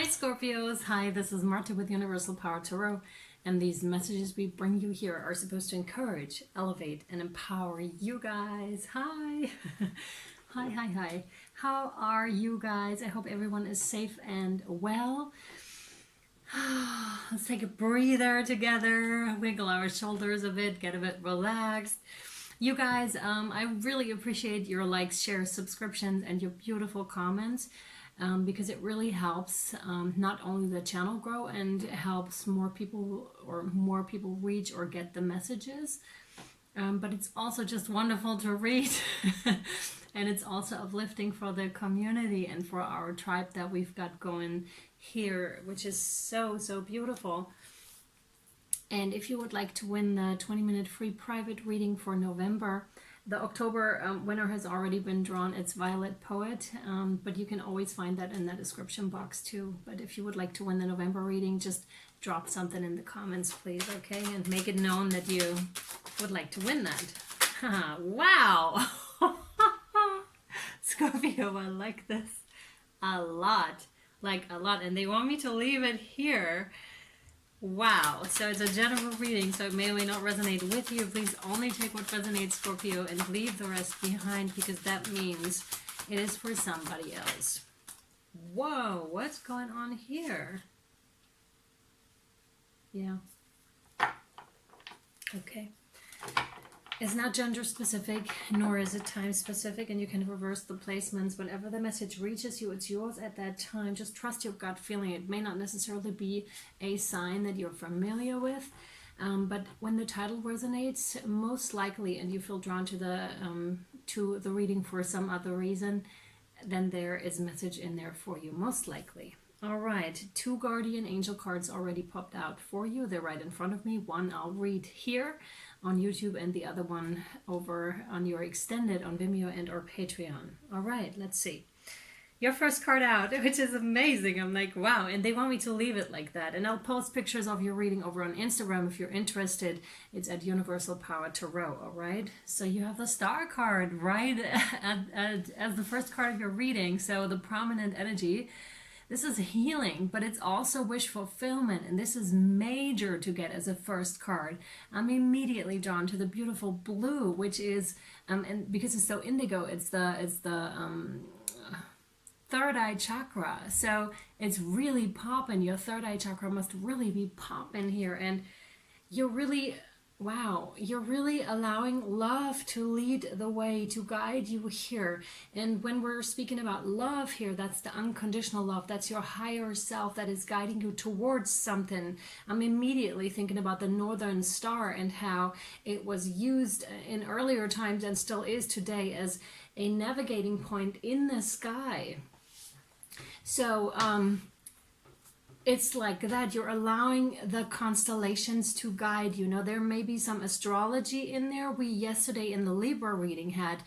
Scorpios. Hi, this is Marta with Universal Power Tarot, and these messages we bring you here are supposed to encourage, elevate, and empower you guys. Hi. Hi. How are you guys? I hope everyone is safe and well. Let's take a breather together, wiggle our shoulders a bit, get a bit relaxed. You guys, I really appreciate your likes, shares, subscriptions, and your beautiful comments. Because it really helps not only the channel grow and helps more people reach or get the messages, but it's also just wonderful to read. And it's also uplifting for the community and for our tribe that we've got going here, which is so beautiful. And if you would like to win the 20-minute free private reading for November, the October winner has already been drawn. It's Violet Poet, but you can always find that in the description box too. But if you would like to win the November reading, just drop something in the comments, please, okay? And make it known that you would like to win that. Wow! Scorpio, I like this a lot. Like a lot. And they want me to leave it here. Wow, so it's a general reading, so it may or may not resonate with you. Please only take what resonates, Scorpio, and leave the rest behind, because that means it is for somebody else. Whoa, what's going on here? Yeah. Okay. It's not gender specific, nor is it time specific, and you can reverse the placements. Whenever the message reaches you, it's yours at that time. Just trust your gut feeling. It may not necessarily be a sign that you're familiar with, but when the title resonates, most likely, and you feel drawn to the reading for some other reason, then there is a message in there for you, most likely. All right, 2 guardian angel cards already popped out for you. They're right in front of me. One I'll read here on YouTube, and the other one over on your extended on Vimeo and or Patreon. All right, let's see. Your first card out, which is amazing. I'm like, wow, and they want me to leave it like that. And I'll post pictures of your reading over on Instagram if you're interested. It's at Universal Power Tarot, all right? So you have the Star card right as the first card of your reading. So the prominent energy. This is healing, but it's also wish fulfillment, and this is major to get as a first card. I'm immediately drawn to the beautiful blue, which is, and because it's so indigo, it's the third eye chakra. So it's really popping. Your third eye chakra must really be popping here, and you're really, wow, you're really allowing love to lead the way, to guide you here. And when we're speaking about love here, that's the unconditional love. That's your higher self that is guiding you towards something. I'm immediately thinking about the Northern Star and how it was used in earlier times and still is today as a navigating point in the sky. So, it's like that. You're allowing the constellations to guide you. Now, there may be some astrology in there. We yesterday in the Libra reading had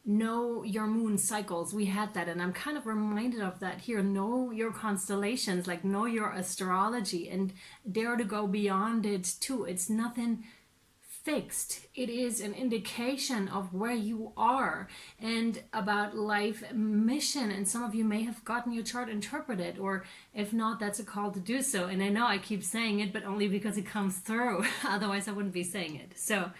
know your moon cycles. We had that, and I'm kind of reminded of that here. Know your constellations, like know your astrology, and dare to go beyond it too. It's nothing fixed. It is an indication of where you are and about life mission. And some of you may have gotten your chart interpreted, or if not, that's a call to do so. And I know I keep saying it, but only because it comes through. Otherwise I wouldn't be saying it. So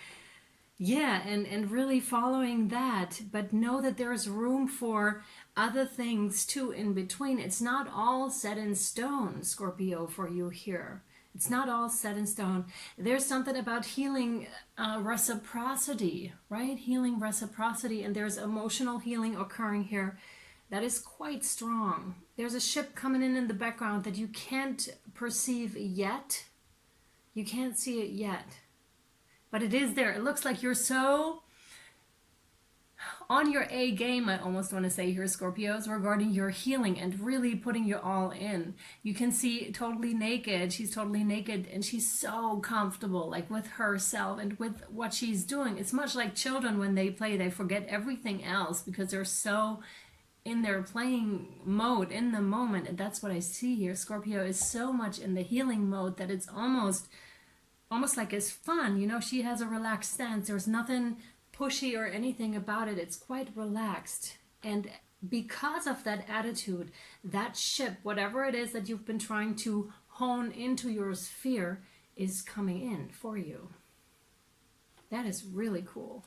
yeah, and really following that, but know that there is room for other things too in between. It's not all set in stone, Scorpio, for you here. It's not all set in stone. There's something about healing reciprocity, right? Healing reciprocity, and there's emotional healing occurring here that is quite strong. There's a ship coming in the background that you can't perceive yet. You can't see it yet, but it is there. It looks like you're so on your A game, I almost want to say here, Scorpios, regarding your healing and really putting your all in. You can see totally naked. She's totally naked, and she's so comfortable, like with herself and with what she's doing. It's much like children when they play. They forget everything else because they're so in their playing mode in the moment. And that's what I see here. Scorpio is so much in the healing mode that it's almost like it's fun. You know, she has a relaxed stance. There's nothing pushy or anything about it. It's quite relaxed, and because of that attitude, that ship, whatever it is that you've been trying to hone into your sphere, is coming in for you. That is really cool.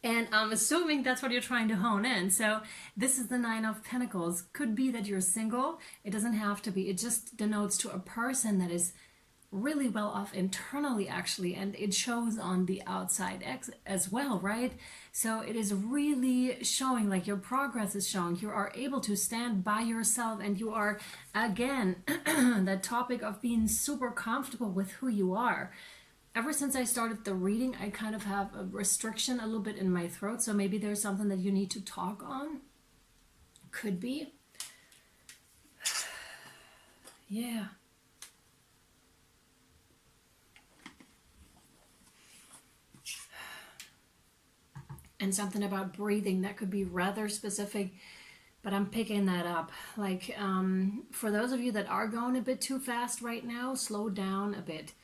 And I'm assuming that's what you're trying to hone in. So this is the Nine of Pentacles. Could be that you're single. It doesn't have to be. It just denotes to a person that is really well off internally, actually, and it shows on the outside as well, right? So it is really showing, like, your progress is showing. You are able to stand by yourself, and you are, again, that topic of being super comfortable with who you are. Ever since I started the reading, I kind of have a restriction a little bit in my throat, so maybe there's something that you need to talk on. Could be. Yeah. And something about breathing that could be rather specific, but I'm picking that up. Like, for those of you that are going a bit too fast right now, slow down a bit.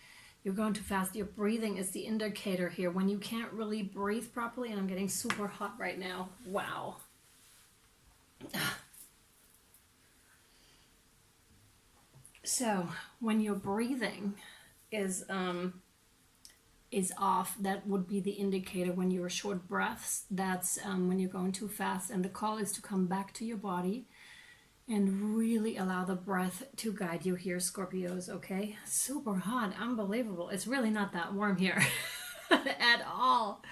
You're going too fast. Your breathing is the indicator here. When you can't really breathe properly, and I'm getting super hot right now. Wow. So when your breathing is off, that would be the indicator. When you're short breaths, that's when you're going too fast, and the call is to come back to your body and really allow the breath to guide you here, Scorpios, okay? Super hot, unbelievable. It's really not that warm here at all.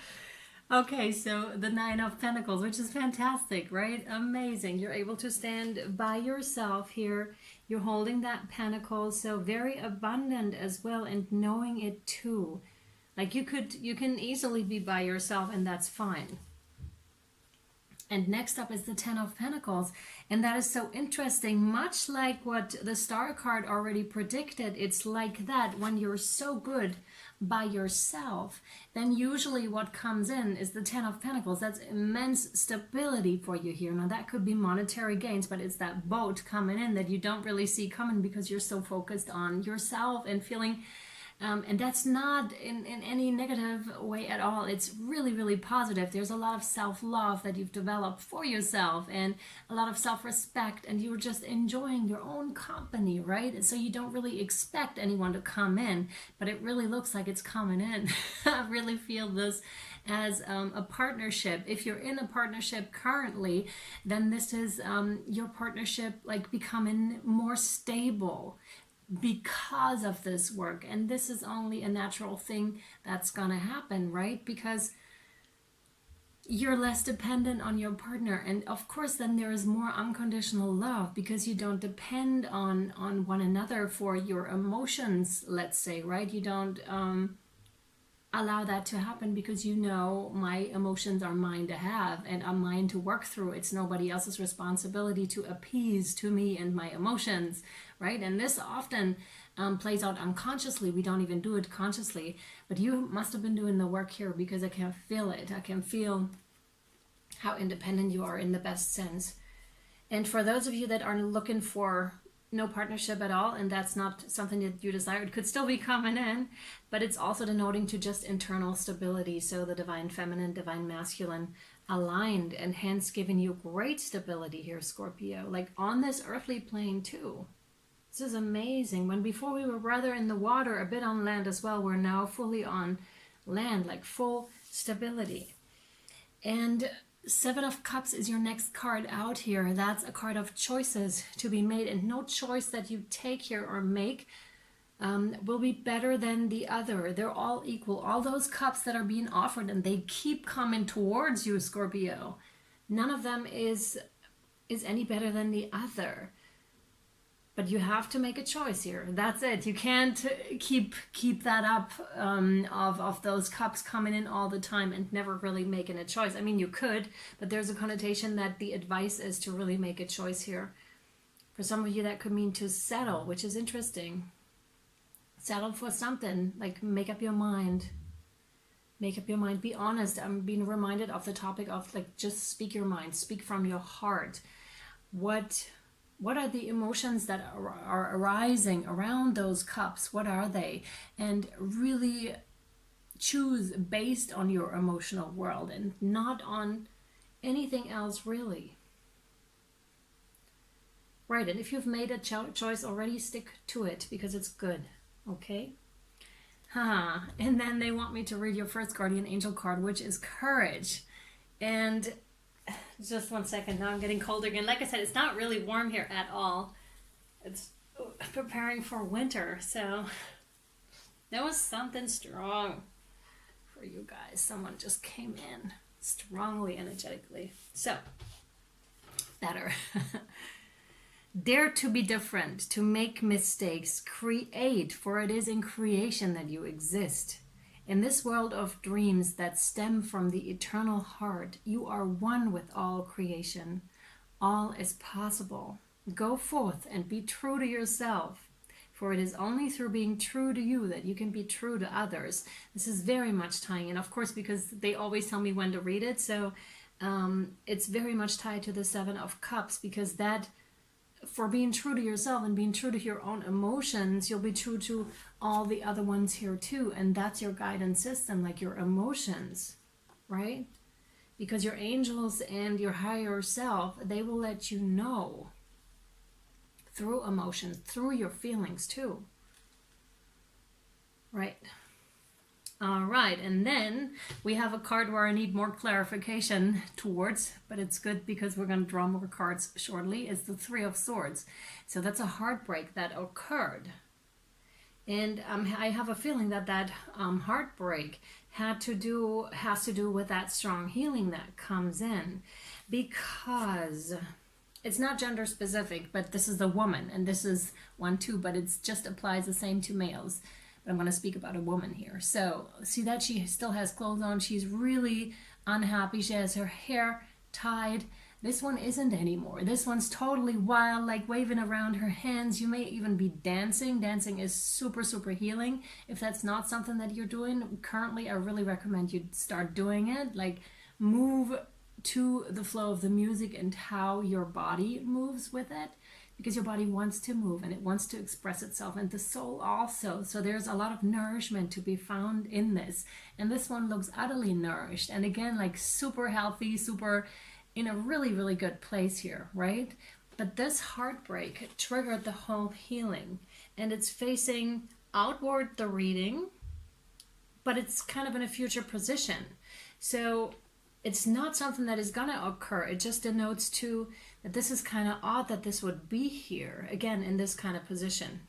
Okay, so the Nine of Pentacles, which is fantastic, right? Amazing. You're able to stand by yourself here. You're holding that pentacle, so very abundant as well, and knowing it too. Like, you can easily be by yourself, and that's fine. And next up is the Ten of Pentacles, and that is so interesting. Much like what the Star card already predicted, it's like that. When you're so good by yourself, then usually what comes in is the Ten of Pentacles. That's immense stability for you here. Now, that could be monetary gains, but it's that boat coming in that you don't really see coming because you're so focused on yourself and feeling... and that's not in any negative way at all. It's really, really positive. There's a lot of self-love that you've developed for yourself, and a lot of self-respect, and you're just enjoying your own company, right? And so you don't really expect anyone to come in, but it really looks like it's coming in. I really feel this as a partnership. If you're in a partnership currently, then this is your partnership, like, becoming more stable because of this work. And this is only a natural thing that's gonna happen, right? Because you're less dependent on your partner, and of course then there is more unconditional love because you don't depend on one another for your emotions, let's say, right? You don't allow that to happen because you know, my emotions are mine to have and are mine to work through. It's nobody else's responsibility to appease to me and my emotions, right? And this often plays out unconsciously. We don't even do it consciously, but you must have been doing the work here, because I can feel it. I can feel how independent you are in the best sense. And for those of you that are looking for no partnership at all, and that's not something that you desire, it could still be coming in, but it's also denoting to just internal stability. So the divine feminine, divine masculine aligned, and hence giving you great stability here, Scorpio, like on this earthly plane too. This is amazing. When before we were rather in the water, a bit on land as well, we're now fully on land, like full stability. And Seven of Cups is your next card out here. That's a card of choices to be made, and no choice that you take here or make will be better than the other. They're all equal. All those cups that are being offered, and they keep coming towards you, Scorpio. None of them is any better than the other. But you have to make a choice here. That's it. You can't keep that up of those cups coming in all the time and never really making a choice. I mean, you could, but there's a connotation that the advice is to really make a choice here. For some of you, that could mean to settle, which is interesting. Settle for something, like make up your mind. Make up your mind. Be honest. I'm being reminded of the topic of, like, just speak your mind. Speak from your heart. What are the emotions that are arising around those cups? What are they? And really choose based on your emotional world, and not on anything else really. Right, and if you've made a choice already, stick to it because it's good, okay? And then they want me to read your first guardian angel card, which is courage. And just one second, now I'm getting cold again. Like I said, it's not really warm here at all. It's preparing for winter, so that was something strong for you guys. Someone just came in strongly, energetically. So, better. Dare to be different, to make mistakes, create, for it is in creation that you exist. In this world of dreams that stem from the eternal heart, you are one with all creation. All is possible. Go forth and be true to yourself, for it is only through being true to you that you can be true to others. This is very much tying in, of course, because they always tell me when to read it, so it's very much tied to the Seven of Cups, because that, for being true to yourself and being true to your own emotions, you'll be true to all the other ones here too, and that's your guidance system, like your emotions, right? Because your angels and your higher self, they will let you know through emotions, through your feelings too, right? All right, and then we have a card where I need more clarification towards, but it's good because we're going to draw more cards shortly. It's the Three of Swords. So that's a heartbreak that occurred. And I have a feeling that that heartbreak has to do with that strong healing that comes in, because it's not gender specific, but this is a woman, and this is one too, but it just applies the same to males. I'm going to speak about a woman here. So see that she still has clothes on. She's really unhappy. She has her hair tied. This one isn't anymore. This one's totally wild, like waving around her hands. You may even be dancing. Dancing is super, super healing. If that's not something that you're doing currently, I really recommend you start doing it. Like move to the flow of the music and how your body moves with it, because your body wants to move and it wants to express itself, and the soul also. So there's a lot of nourishment to be found in this. And this one looks utterly nourished. And again, like super healthy, super in a really, really good place here, right? But this heartbreak triggered the whole healing. And it's facing outward, the reading, but it's kind of in a future position. So it's not something that is going to occur. It just denotes too that this is kind of odd that this would be here, again, in this kind of position.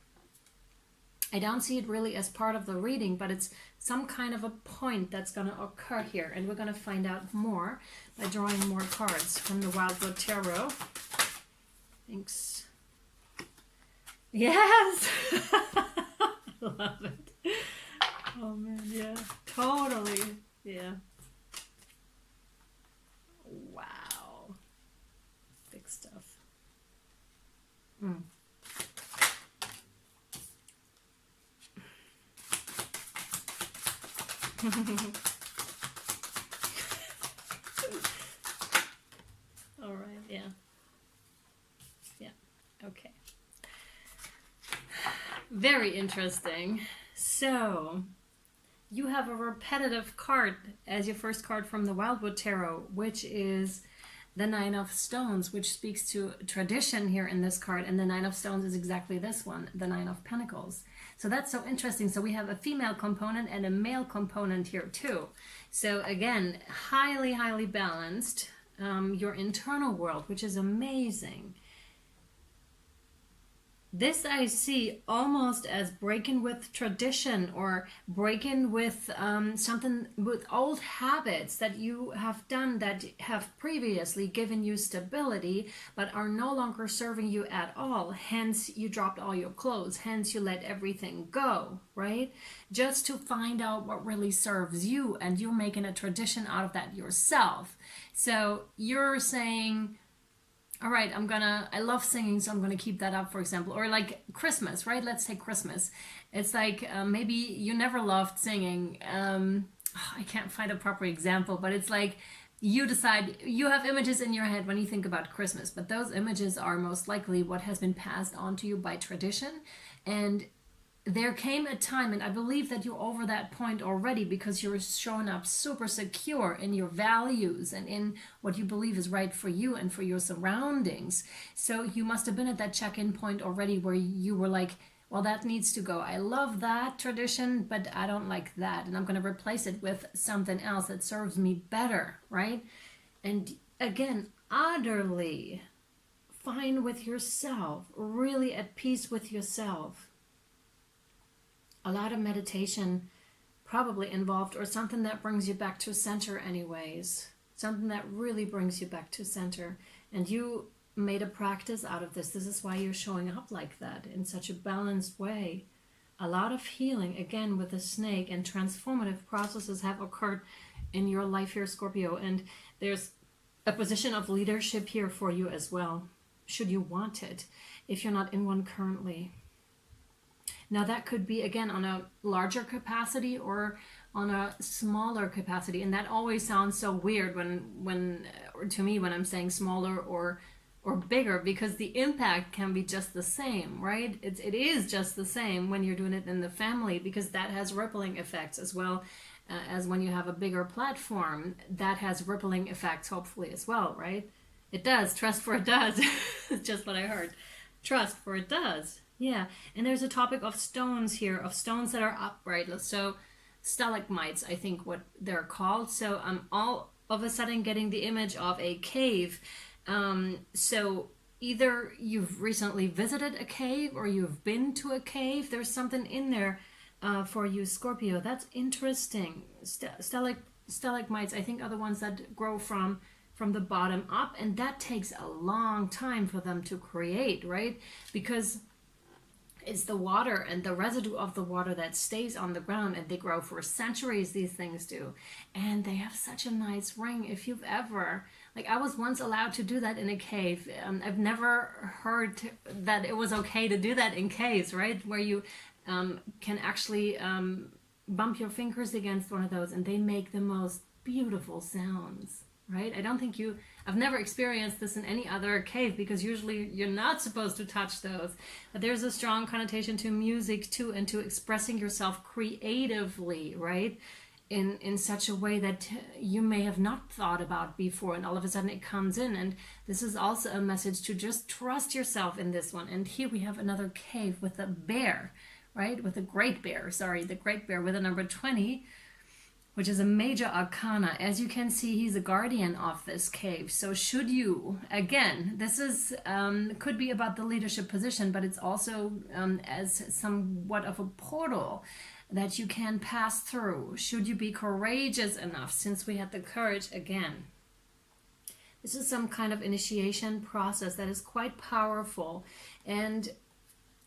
I don't see it really as part of the reading, but it's some kind of a point that's going to occur here. And we're going to find out more by drawing more cards from the Wildwood Tarot. Thanks. Yes! Love it. Oh man, yeah. Totally. Yeah. Wow. Big stuff. All right, yeah. Yeah, okay. Very interesting. So, you have a repetitive card as your first card from the Wildwood Tarot, which is the Nine of Stones, which speaks to tradition here in this card. And the Nine of Stones is exactly this one, the Nine of Pentacles. So that's so interesting. So we have a female component and a male component here too. So again, highly, highly balanced. Your internal world, which is amazing. This I see almost as breaking with tradition, or breaking with something, with old habits that you have done that have previously given you stability but are no longer serving you at all. Hence you dropped all your clothes, hence you let everything go, right? Just to find out what really serves you, and you're making a tradition out of that yourself. So you're saying, all right, I love singing, so I'm gonna keep that up, for example. Or like Christmas, right? Let's take Christmas. It's like maybe you never loved singing. I can't find a proper example, but it's like you decide, you have images in your head when you think about Christmas, but those images are most likely what has been passed on to you by tradition. And there came a time, and I believe that you're over that point already, because you're showing up super secure in your values and in what you believe is right for you and for your surroundings. So you must have been at that check-in point already where you were like, well, that needs to go. I love that tradition, but I don't like that. And I'm going to replace it with something else that serves me better, right? And again, utterly fine with yourself, really at peace with yourself. A lot of meditation probably involved, or something that brings you back to center anyways. Something that really brings you back to center. And you made a practice out of this. This is why you're showing up like that in such a balanced way. A lot of healing, again, with the snake, and transformative processes have occurred in your life here, Scorpio. And there's a position of leadership here for you as well, should you want it, if you're not in one currently. Now that could be, again, on a larger capacity or on a smaller capacity. And that always sounds so weird to me when I'm saying smaller or bigger, because the impact can be just the same, right? It is just the same when you're doing it in the family, because that has rippling effects as well as when you have a bigger platform. That has rippling effects, hopefully, as well, right? It does. Trust for it does. It's just what I heard. Trust for it does. Yeah, and there's a topic of stones here, of stones that are upright. So stalagmites, I think what they're called. So I'm all of a sudden getting the image of a cave. So either you've recently visited a cave or you've been to a cave. There's something in there for you, Scorpio. That's interesting. Stalagmites, I think, are the ones that grow from the bottom up, and that takes a long time for them to create, right? Because it's the water and the residue of the water that stays on the ground, and they grow for centuries, these things do. And they have such a nice ring. If you've ever, like, I was once allowed to do that in a cave. I've never heard that it was okay to do that in caves, right? Where you can actually bump your fingers against one of those, and they make the most beautiful sounds, right? I've never experienced this in any other cave, because usually you're not supposed to touch those. But there's a strong connotation to music too, and to expressing yourself creatively, right? In such a way that you may have not thought about before, and all of a sudden it comes in. And this is also a message to just trust yourself in this one. And here we have another cave with a bear, right? With a great bear, the great bear with a number 20, which is a major arcana. As you can see, he's a guardian of this cave. So should you, again, this is could be about the leadership position, but it's also as somewhat of a portal that you can pass through. Should you be courageous enough, since we had the courage again. This is some kind of initiation process that is quite powerful. And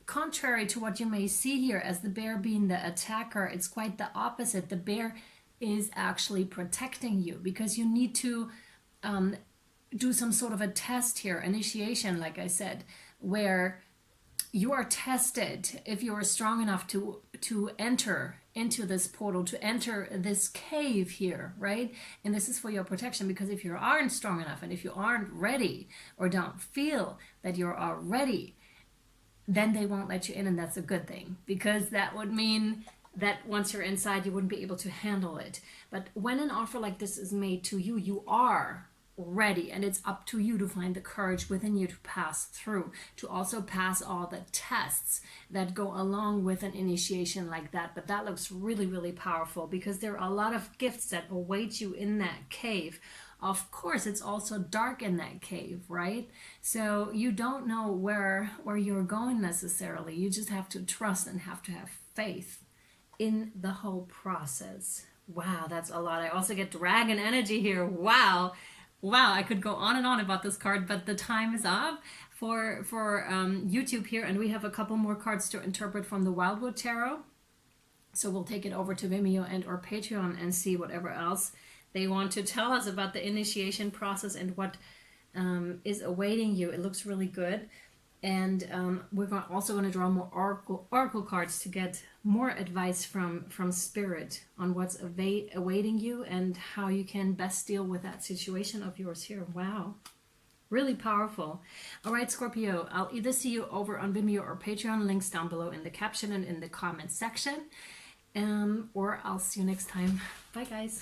contrary to what you may see here as the bear being the attacker, it's quite the opposite. The bear is actually protecting you, because you need to do some sort of a test here, initiation, like I said, where you are tested if you are strong enough to enter into this portal, to enter this cave here, right? And this is for your protection, because if you aren't strong enough, and if you aren't ready, or don't feel that you're ready, then they won't let you in, and that's a good thing, because that would mean that once you're inside, you wouldn't be able to handle it. But when an offer like this is made to you, you are ready, and it's up to you to find the courage within you to pass through, to also pass all the tests that go along with an initiation like that. But that looks really, really powerful, because there are a lot of gifts that await you in that cave. Of course, it's also dark in that cave, right? So you don't know where you're going necessarily. You just have to trust and have to have faith in the whole process. Wow, that's a lot. I also get dragon energy here. Wow, I could go on and on about this card, but the time is up for YouTube here, and we have a couple more cards to interpret from the Wildwood Tarot. So we'll take it over to Vimeo and or Patreon and see whatever else they want to tell us about the initiation process and what is awaiting you. It looks really good. And we're also going to draw more oracle cards to get more advice from Spirit on what's awaiting you and how you can best deal with that situation of yours here. Wow. Really powerful. All right, Scorpio, I'll either see you over on Vimeo or Patreon, links down below in the caption and in the comment section. Or I'll see you next time. Bye, guys.